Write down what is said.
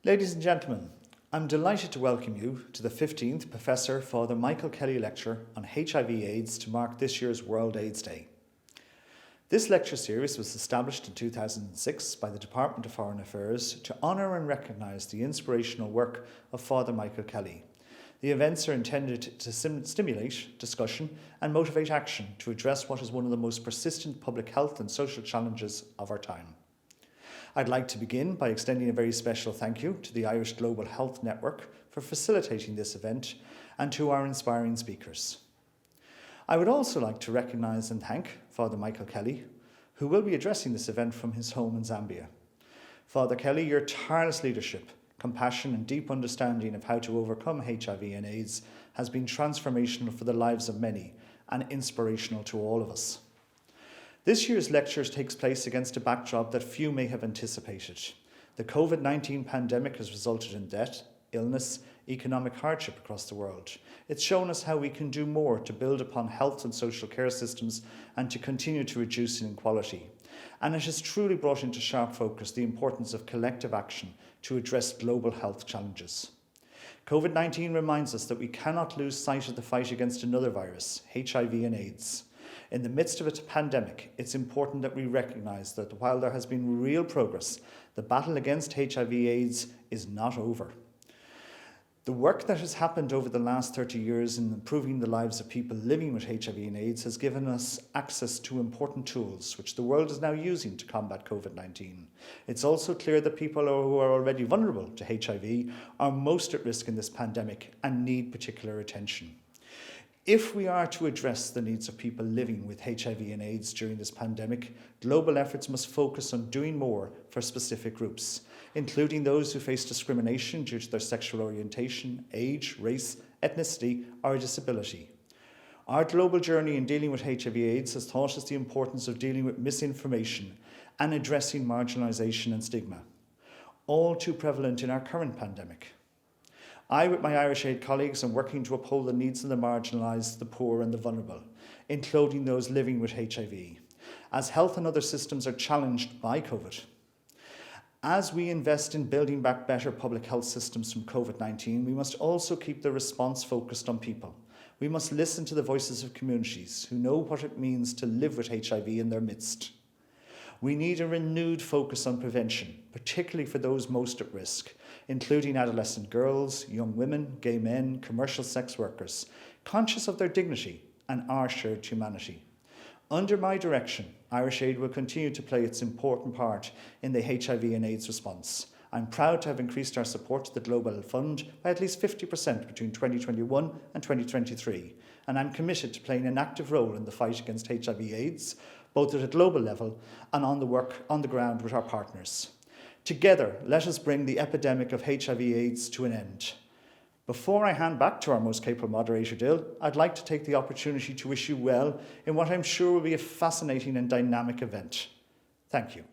Ladies and gentlemen, I'm delighted to welcome you to the 15th Professor Father Michael Kelly Lecture on HIV/AIDS to mark this year's World AIDS Day. This lecture series was established in 2006 by the Department of Foreign Affairs to honour and recognise the inspirational work of Father Michael Kelly. The events are intended to stimulate discussion and motivate action to address what is one of the most persistent public health and social challenges of our time. I'd like to begin by extending a very special thank you to the Irish Global Health Network for facilitating this event and to our inspiring speakers. I would also like to recognise and thank Father Michael Kelly, who will be addressing this event from his home in Zambia. Father Kelly, your tireless leadership, compassion and deep understanding of how to overcome HIV and AIDS has been transformational for the lives of many and inspirational to all of us. This year's lecture takes place against a backdrop that few may have anticipated. The COVID-19 pandemic has resulted in death, illness, economic hardship across the world. It's shown us how we can do more to build upon health and social care systems and to continue to reduce inequality. And it has truly brought into sharp focus the importance of collective action to address global health challenges. COVID-19 reminds us that we cannot lose sight of the fight against another virus, HIV and AIDS. In the midst of a pandemic, it's important that we recognise that while there has been real progress, the battle against HIV/AIDS is not over. The work that has happened over the last 30 years in improving the lives of people living with HIV and AIDS has given us access to important tools which the world is now using to combat COVID-19. It's also clear that people who are already vulnerable to HIV are most at risk in this pandemic and need particular attention. If we are to address the needs of people living with HIV and AIDS during this pandemic, global efforts must focus on doing more for specific groups, including those who face discrimination due to their sexual orientation, age, race, ethnicity, or disability. Our global journey in dealing with HIV/AIDS has taught us the importance of dealing with misinformation and addressing marginalisation and stigma, all too prevalent in our current pandemic. I, with my Irish Aid colleagues, am working to uphold the needs of the marginalised, the poor and the vulnerable, including those living with HIV, as health and other systems are challenged by COVID. As we invest in building back better public health systems from COVID-19, we must also keep the response focused on people. We must listen to the voices of communities who know what it means to live with HIV in their midst. We need a renewed focus on prevention, particularly for those most at risk, including adolescent girls, young women, gay men, commercial sex workers, conscious of their dignity and our shared humanity. Under my direction, Irish Aid will continue to play its important part in the HIV and AIDS response. I'm proud to have increased our support to the Global Fund by at least 50% between 2021 and 2023, and I'm committed to playing an active role in the fight against HIV/AIDS, both at a global level and on the work on the ground with our partners. Together, let us bring the epidemic of HIV/AIDS to an end. Before I hand back to our most capable moderator, Dill, I'd like to take the opportunity to wish you well in what I'm sure will be a fascinating and dynamic event. Thank you.